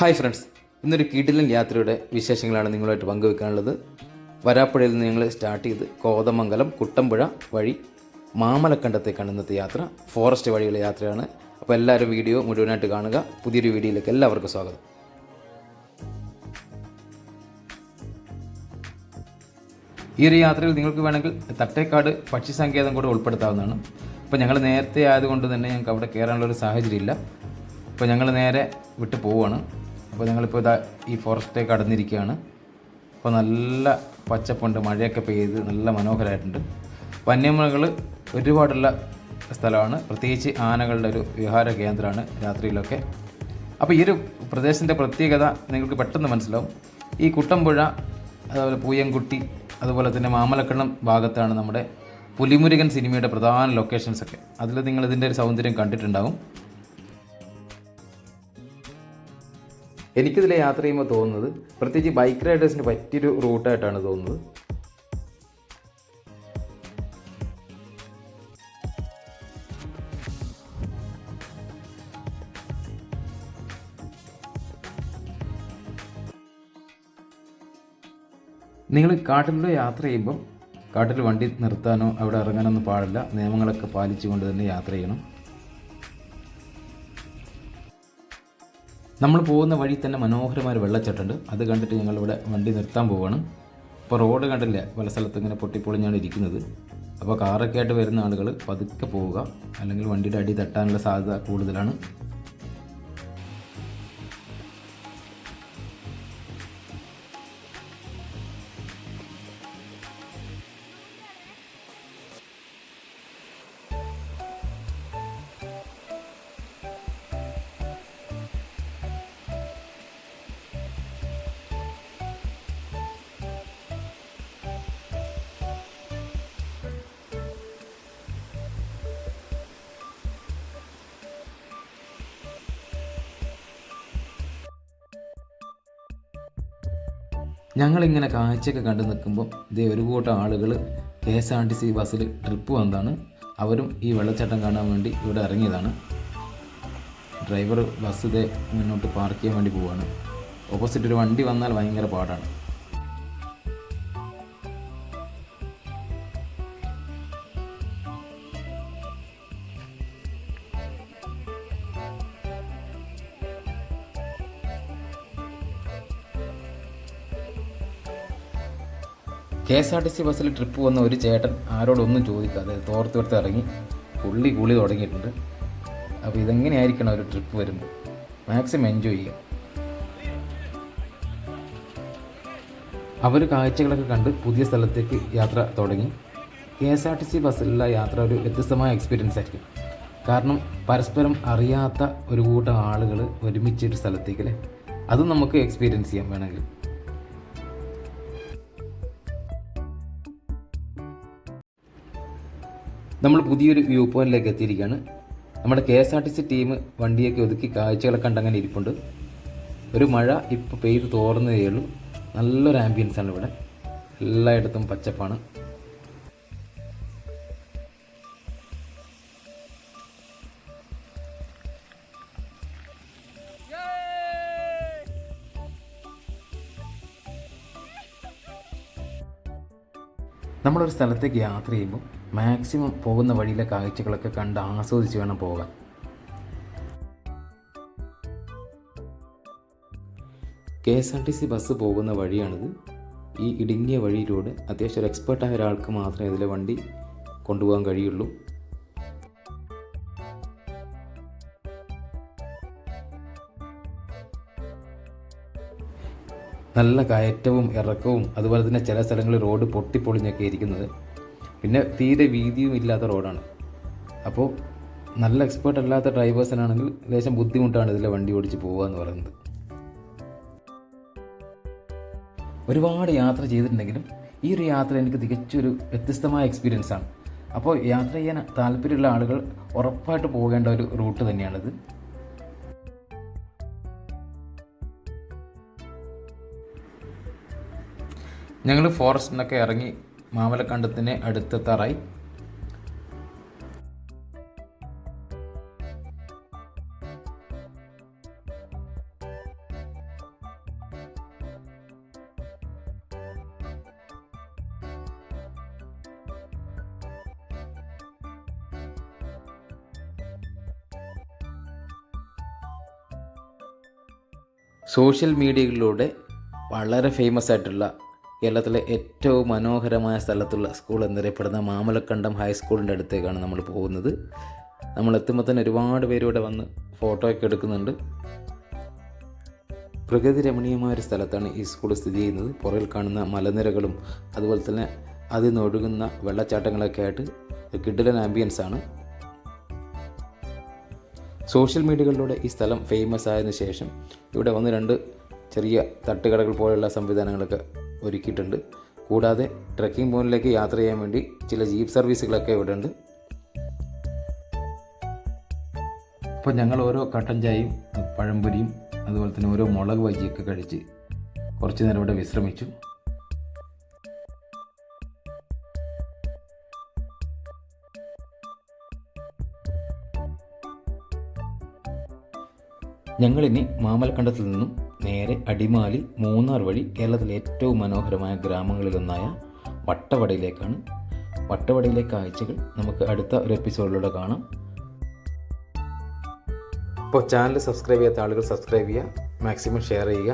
Hi friends, ഇന്നൊരു കിടിലൻ യാത്രയുടെ വിശേഷങ്ങളാണ് നിങ്ങളുമായിട്ട് പങ്കുവെക്കാനുള്ളത്. വരാപ്പുഴയിൽ നിന്ന് ഞങ്ങൾ സ്റ്റാർട്ട് ചെയ്ത് കോതമംഗലം കുട്ടമ്പുഴ വഴി മാമലക്കണ്ടത്തേക്കാണ് ഇന്നത്തെ യാത്ര. ഫോറസ്റ്റ് വഴിയുള്ള യാത്രയാണ്. അപ്പോൾ എല്ലാവരും വീഡിയോ മുഴുവനായിട്ട് കാണുക. പുതിയൊരു വീഡിയോയിലേക്ക് എല്ലാവർക്കും സ്വാഗതം. ഈ ഒരു യാത്രയിൽ നിങ്ങൾക്ക് വേണമെങ്കിൽ തട്ടേക്കാട് പക്ഷി സങ്കേതം കൂടെ ഉൾപ്പെടുത്താവുന്നതാണ്. അപ്പോൾ ഞങ്ങൾ നേരത്തെ ആയതുകൊണ്ട് തന്നെ ഞങ്ങൾക്ക് അവിടെ കയറാനുള്ളൊരു സാഹചര്യമില്ല. അപ്പോൾ ഞങ്ങൾ നേരെ വിട്ട് പോവുകയാണ്. അപ്പോൾ ഞങ്ങളിപ്പോൾ ഈ ഫോറസ്റ്റിലേക്ക് കടന്നിരിക്കുകയാണ്. അപ്പോൾ നല്ല പച്ചപ്പുണ്ട്, മഴയൊക്കെ പെയ്ത് നല്ല മനോഹരമായിട്ടുണ്ട്. വന്യമൃഗങ്ങൾ ഒരുപാടുള്ള സ്ഥലമാണ്, പ്രത്യേകിച്ച് ആനകളുടെ ഒരു വിഹാര കേന്ദ്രമാണ് രാത്രിയിലൊക്കെ. അപ്പോൾ ഈ ഒരു പ്രദേശത്തിൻ്റെ പ്രത്യേകത നിങ്ങൾക്ക് പെട്ടെന്ന് മനസ്സിലാവും. ഈ കുട്ടമ്പുഴ, അതുപോലെ പൂയംകുട്ടി, അതുപോലെ തന്നെ മാമലക്കണ്ണം ഭാഗത്താണ് നമ്മുടെ പുലിമുരുകൻ സിനിമയുടെ പ്രധാന ലൊക്കേഷൻസൊക്കെ. അതിൽ നിങ്ങൾ ഇതിൻ്റെ ഒരു സൗന്ദര്യം കണ്ടിട്ടുണ്ടാകും. എനിക്കിതിൽ യാത്ര ചെയ്യുമ്പോൾ തോന്നുന്നത് പ്രത്യേകിച്ച് ബൈക്ക് റൈഡേഴ്സിന് പറ്റിയൊരു റൂട്ടായിട്ടാണ് തോന്നുന്നത്. നിങ്ങൾ കാട്ടിലൂടെ യാത്ര ചെയ്യുമ്പം കാട്ടിൽ വണ്ടി നിർത്താനോ അവിടെ ഇറങ്ങാനൊന്നും പാടില്ല. നിയമങ്ങളൊക്കെ പാലിച്ചുകൊണ്ട് തന്നെ യാത്ര ചെയ്യണം. നമ്മൾ പോകുന്ന വഴി തന്നെ മനോഹരമായ ഒരു വെള്ളച്ചാട്ടമുണ്ട്. അത് കണ്ടിട്ട് ഞങ്ങളിവിടെ വണ്ടി നിർത്താൻ പോവുകയാണ്. ഇപ്പോൾ റോഡ് കണ്ടില്ല, പല സ്ഥലത്ത് ഇങ്ങനെ പൊട്ടിപ്പൊളിഞ്ഞാണ് ഇരിക്കുന്നത്. അപ്പോൾ കാറൊക്കെ ആയിട്ട് വരുന്ന ആളുകൾ പതുക്കെ പോവുക, അല്ലെങ്കിൽ വണ്ടിയുടെ അടി തട്ടാനുള്ള സാധ്യത കൂടുതലാണ്. ഞങ്ങളിങ്ങനെ കാഴ്ചയൊക്കെ കണ്ടു നിൽക്കുമ്പോൾ ഇതേ ഒരു കൂട്ടം ആളുകൾ KSRTC ബസ്സിൽ ട്രിപ്പ് വന്നതാണ്. അവരും ഈ വെള്ളച്ചാട്ടം കാണാൻ വേണ്ടി ഇവിടെ ഇറങ്ങിയതാണ്. ഡ്രൈവർ ബസ് ഇതേ മുന്നോട്ട് പാർക്ക് ചെയ്യാൻ വേണ്ടി പോവുകയാണ്. ഓപ്പോസിറ്റ് ഒരു വണ്ടി വന്നാൽ ഭയങ്കര പാടാണ്. KSRTC ബസ്സിൽ ട്രിപ്പ് വന്ന ഒരു ചേട്ടൻ ആരോടൊന്നും ചോദിക്കാതെ തോർത്ത് ഇറങ്ങി കുളി തുടങ്ങിയിട്ടുണ്ട്. അപ്പോൾ ഇതെങ്ങനെയായിരിക്കണം ഒരു ട്രിപ്പ് വരുമ്പോൾ, മാക്സിമം എൻജോയ് ചെയ്യുക. അവർ കാഴ്ചകളൊക്കെ കണ്ട് പുതിയ സ്ഥലത്തേക്ക് യാത്ര തുടങ്ങി. KSRTC ബസ്സിലുള്ള യാത്ര ഒരു വ്യത്യസ്തമായ എക്സ്പീരിയൻസ് ആയിരിക്കും. കാരണം പരസ്പരം അറിയാത്ത ഒരു കൂട്ടം ആളുകൾ ഒരുമിച്ചൊരു സ്ഥലത്തേക്ക് അതും നമുക്ക് എക്സ്പീരിയൻസ് ചെയ്യാൻ വേണമെങ്കിൽ. നമ്മൾ പുതിയൊരു വ്യൂ പോയിന്റിലേക്ക് എത്തിയിരിക്കുകയാണ്. നമ്മുടെ KSRTC ടീം വണ്ടിയൊക്കെ ഒതുക്കി കാഴ്ചകളൊക്കെ കണ്ടങ്ങനെ ഇരിപ്പുണ്ട്. ഒരു മഴ ഇപ്പോൾ പെയ്ത് തോർന്നതേ ഉള്ളൂ. നല്ലൊരു ആംബിയൻസാണ് ഇവിടെ, എല്ലായിടത്തും പച്ചപ്പാണ്. നമ്മളൊരു സ്ഥലത്തേക്ക് യാത്ര ചെയ്യുമ്പോൾ മാക്സിമം പോകുന്ന വഴിയിലെ കാഴ്ചകളൊക്കെ കണ്ട് ആസ്വദിച്ച് വേണം പോകാൻ. KSRTC ബസ് പോകുന്ന വഴിയാണിത്. ഈ ഇടുങ്ങിയ വഴിയിലൂടെ അത്യാവശ്യം ഒരു എക്സ്പേർട്ടായ ഒരാൾക്ക് മാത്രമേ ഇതിലെ വണ്ടി കൊണ്ടുപോകാൻ കഴിയുള്ളൂ. നല്ല കയറ്റവും ഇറക്കവും, അതുപോലെ തന്നെ ചില സ്ഥലങ്ങളിൽ റോഡ് പൊട്ടിപ്പൊളിഞ്ഞൊക്കെ ഇരിക്കുന്നത്. പിന്നെ തീരെ വീതിയും ഇല്ലാത്ത റോഡാണ്. അപ്പോൾ നല്ല എക്സ്പേർട്ട് അല്ലാത്ത ഡ്രൈവേഴ്സിനാണെങ്കിൽ ലേശം ബുദ്ധിമുട്ടാണ് ഇതിലെ വണ്ടി ഓടിച്ച് പോവുക എന്ന് പറയുന്നത്. ഒരുപാട് യാത്ര ചെയ്തിട്ടുണ്ടെങ്കിലും ഈ ഒരു യാത്ര എനിക്ക് തികച്ചൊരു വ്യത്യസ്തമായ എക്സ്പീരിയൻസ് ആണ്. അപ്പോൾ യാത്ര ചെയ്യാൻ താല്പര്യമുള്ള ആളുകൾ ഉറപ്പായിട്ട് പോകേണ്ട ഒരു റൂട്ട് തന്നെയാണിത്. ഞങ്ങൾ ഫോറസ്റ്റിനൊക്കെ ഇറങ്ങി മാമലക്കണ്ടത്തിന് അടുത്തെത്താറായി. സോഷ്യൽ മീഡിയകളിലൂടെ വളരെ ഫേമസ് ആയിട്ടുള്ള കേരളത്തിലെ ഏറ്റവും മനോഹരമായ സ്ഥലത്തുള്ള സ്കൂൾ എന്നറിയപ്പെടുന്ന മാമലക്കണ്ടം ഹൈസ്കൂളിൻ്റെ അടുത്തേക്കാണ് നമ്മൾ പോകുന്നത്. നമ്മൾ എത്തുമ്പോൾ തന്നെ ഒരുപാട് പേര് ഇവിടെ വന്ന് ഫോട്ടോയൊക്കെ എടുക്കുന്നുണ്ട്. പ്രകൃതി രമണീയമായ ഒരു സ്ഥലത്താണ് ഈ സ്കൂൾ സ്ഥിതി ചെയ്യുന്നത്. പുറകിൽ കാണുന്ന മലനിരകളും അതുപോലെ തന്നെ അതിൽ നിന്നൊഴുകുന്ന വെള്ളച്ചാട്ടങ്ങളൊക്കെ ആയിട്ട് കിടിലൻ ആംബിയൻസ് ആണ്. സോഷ്യൽ മീഡിയകളിലൂടെ ഈ സ്ഥലം ഫേമസ് ആയതിനു ശേഷം ഇവിടെ വന്ന് 2 ചെറിയ തട്ടുകടകൾ പോലെയുള്ള സംവിധാനങ്ങളൊക്കെ ഒരുക്കിയിട്ടുണ്ട്. കൂടാതെ ട്രെക്കിംഗ് പോയിന്റിലേക്ക് യാത്ര ചെയ്യാൻ വേണ്ടി ചില ജീപ്പ് സർവീസുകളൊക്കെ ഇവിടെ ഉണ്ട്. അപ്പോൾ ഞങ്ങൾ ഓരോ കട്ടൻ ചായയും പഴംപൊരിയും അതുപോലെ തന്നെ ഓരോ മുളക് ബജിയൊക്കെ കഴിച്ച് കുറച്ച് നേരം ഇവിടെ വിശ്രമിച്ചു. ഞങ്ങളിനി മാമലക്കണ്ടത്തിൽ നിന്നും നേരെ അടിമാലി, മൂന്നാർ വഴി കേരളത്തിലെ ഏറ്റവും മനോഹരമായ ഗ്രാമങ്ങളിലൊന്നായ വട്ടവടയിലേക്കാണ്. വട്ടവടയിലെ കാഴ്ചകൾ നമുക്ക് അടുത്ത ഒരു എപ്പിസോഡിലൂടെ കാണാം. അപ്പോൾ ചാനൽ സബ്സ്ക്രൈബ് ചെയ്യാത്ത ആളുകൾ സബ്സ്ക്രൈബ് ചെയ്യുക, മാക്സിമം ഷെയർ ചെയ്യുക.